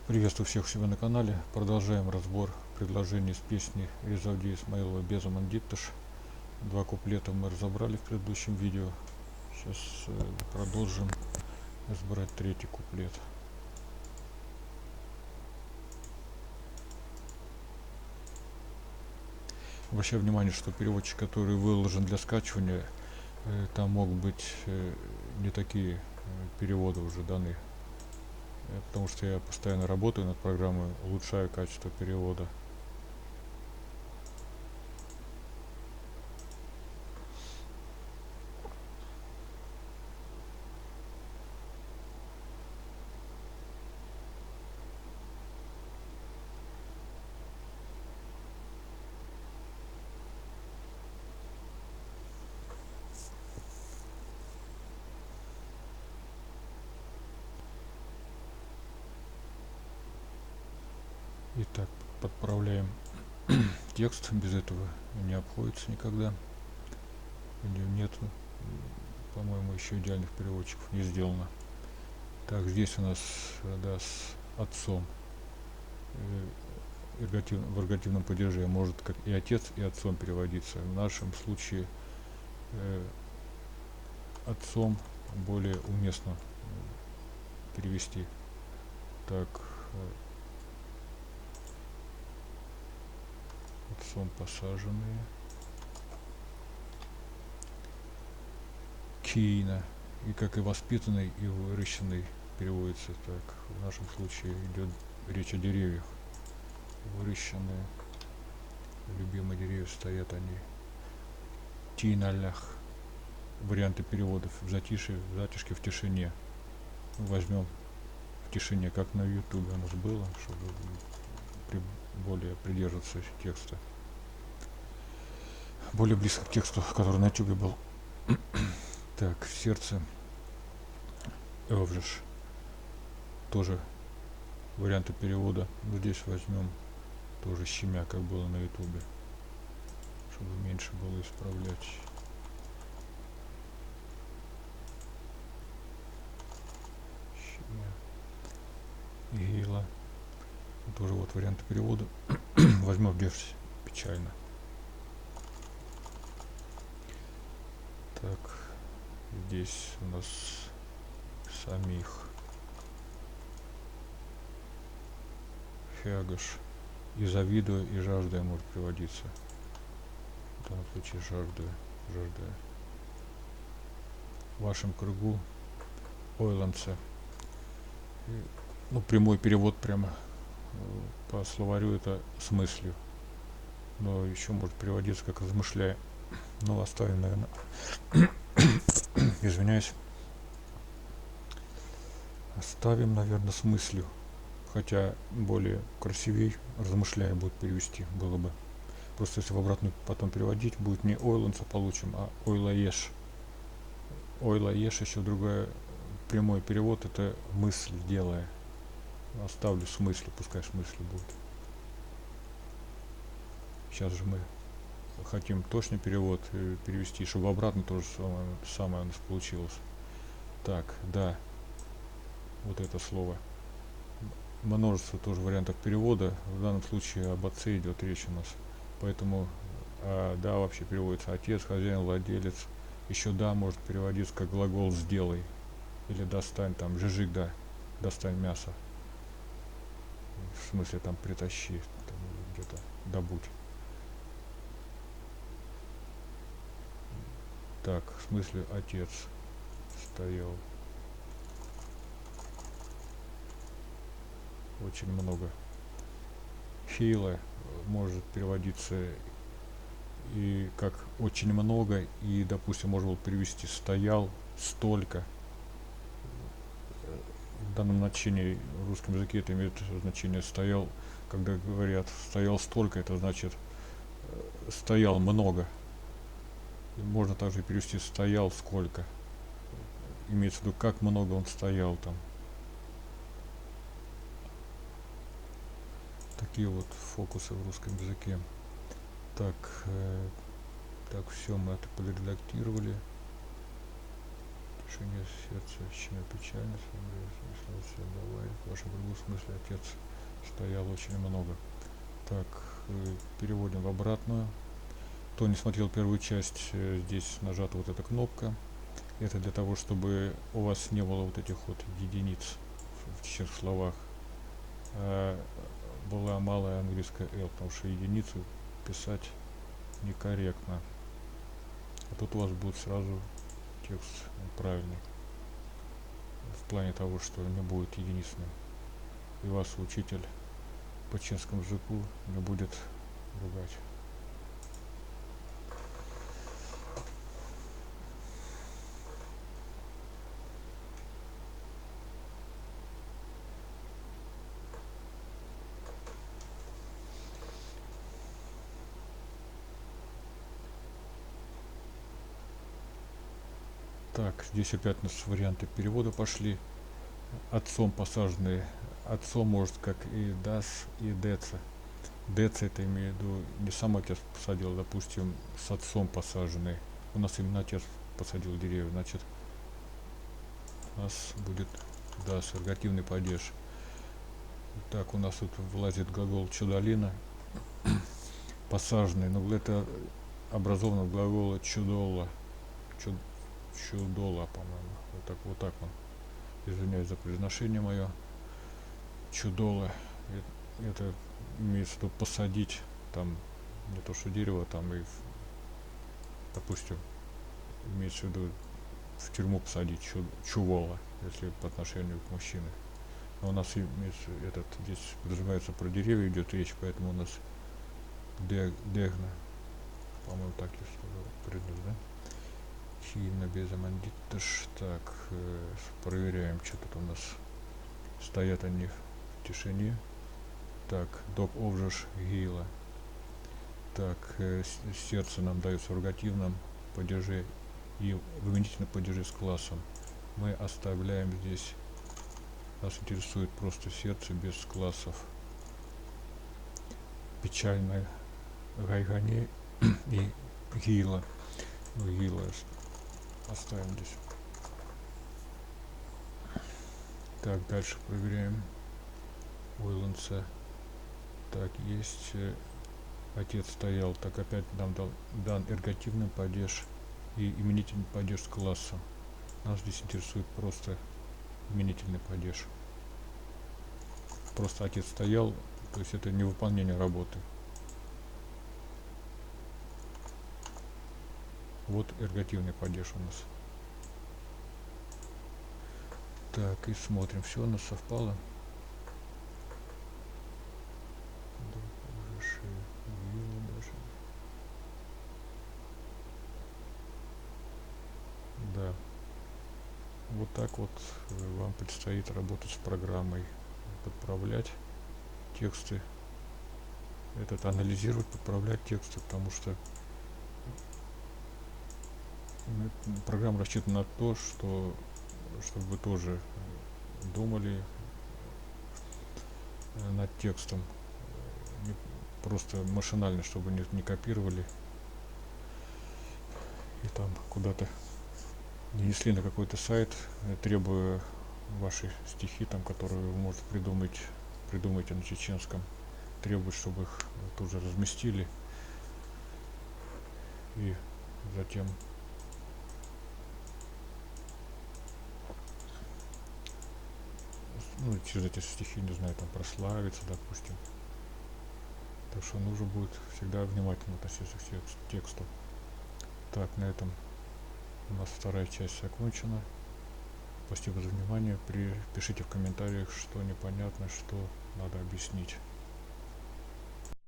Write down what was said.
Приветствую всех у себя на канале. Продолжаем разбор предложений из песни Резавди Исмаилова «Безуман Дипташ». Два куплета мы разобрали в предыдущем видео. Сейчас продолжим разбирать третий куплет. Обращаю внимание, что переводчик, который выложен для скачивания, там могут быть не такие переводы уже даны. Потому что я постоянно работаю над программой, улучшаю качество перевода. Итак, подправляем текст, без этого не обходится никогда. Нет, по-моему, еще идеальных переводчиков не сделано. Так, здесь у нас с отцом в эргативном падеже может как и отец, и отцом переводиться. В нашем случае отцом более уместно перевести. Так, отцом посаженные. Кийна. И как и воспитанный, и выращенный переводится так. В нашем случае идет речь о деревьях. Выращенные. Любимые деревья стоят они. Тиналях. Варианты переводов в затишье, в затишке, в тишине. Возьмем в тишине, как на ютубе у нас было, чтобы более придерживаться текста. Более близко к тексту, который на ютубе был. Так, сердце Эвжиш. Тоже варианты перевода. Здесь возьмем тоже щемя, как было на ютубе, чтобы меньше было исправлять. Щемя. Гила. Тоже вот варианты перевода. Возьмем здесь печально. Так, здесь у нас самих. Хягаш. И завидуя, и жаждая может приводиться. В данном случае жаждая. В вашем кругу ойланца. Прямой перевод прямо по словарю это с мыслью. Но еще может переводиться как размышляя. Оставим, наверное. Извиняюсь. Оставим, наверное, с мыслью. Хотя более красивей размышляя будет перевести было бы. Просто если в обратную потом переводить, будет не ойланца получим, а ойлаеш. Ойлаеш еще другой прямой перевод, это мысль делая. Оставлю с мыслью, пускай с мыслью будет. Сейчас же мы хотим точный перевод перевести, чтобы обратно тоже самое у нас получилось. Так, да, вот это слово. Множество тоже вариантов перевода. В данном случае об отце идет речь у нас. Поэтому да вообще переводится отец, хозяин, владелец. Еще да может переводиться как глагол сделай. Или достань там, жижик, да, достань мясо. В смысле там притащи, там, где-то добудь. Так, в смысле отец стоял. Очень много. Хейла может переводиться и как очень много, и, допустим, можно было перевести стоял, столько. В данном значении в русском языке это имеет значение стоял, когда говорят стоял столько, это значит стоял много. И можно также перевести стоял сколько. Имеется в виду, как много он стоял там. Такие вот фокусы в русском языке. Так, все, мы это подредактировали. Тишине сердца, щемя печально, давай, Паша в смысле отец стоял очень много. Так, переводим в обратную. Кто не смотрел первую часть, здесь нажата вот эта кнопка. Это для того, чтобы у вас не было вот этих вот единиц в всех словах. Была малая английская L, потому что единицу писать некорректно. А тут у вас будет сразу текст правильный. В плане того, что не будет единичным. И вас учитель по чешскому языку не будет ругать. Так, здесь опять у нас варианты перевода пошли. Отцом посаженные. Отцом может как и дас, и деца. Деца это имею в виду не сам отец посадил, допустим, с отцом посаженный. У нас именно отец посадил деревья, значит у нас будет дас, эргативный падеж. Так, у нас тут влазит глагол чудолина, посаженный, но это образовано от глагола чудола. Чудола, по-моему. Вот так он. Извиняюсь за произношение мое. Чудола. Это имеется в виду посадить, там не то что дерево, там и, допустим, имеется в виду в тюрьму посадить чувола, если по отношению к мужчине. Но у нас имеется здесь подразумевается про деревья идет речь, поэтому у нас дегна, по-моему, так я сказал, предмет, да? Чина без амандитыш. Так, проверяем, что тут у нас. Стоят они в тишине. Так, док овжиш гила. Так, сердце нам дается в рогативном падеже и в именительном падеже с классом. Мы оставляем здесь, нас интересует просто сердце без классов. Печальное гайгане и гила. Гила оставим здесь. Так, дальше проверяем. Уйландса. Так, есть отец стоял. Так, опять нам дан эргативный падеж и именительный падеж с классом. Нас здесь интересует просто именительный падеж. Просто отец стоял, то есть это не выполнение работы. Вот эргативный падеж у нас. Так, и смотрим, все у нас совпало. Да. Вот так вот вам предстоит работать с программой, подправлять тексты, анализировать, подправлять тексты, потому что программа рассчитана на то, чтобы вы тоже думали над текстом, не просто машинально, чтобы не копировали и там куда-то не несли на какой-то сайт, требуя ваши стихи, там, которые вы можете придумайте на чеченском, требует, чтобы их тоже разместили и затем через эти стихи, не знаю, там прославиться, допустим. Так что нужно будет всегда внимательно относиться к тексту. Так, на этом у нас вторая часть окончена. Спасибо за внимание. Пишите в комментариях, что непонятно, что надо объяснить.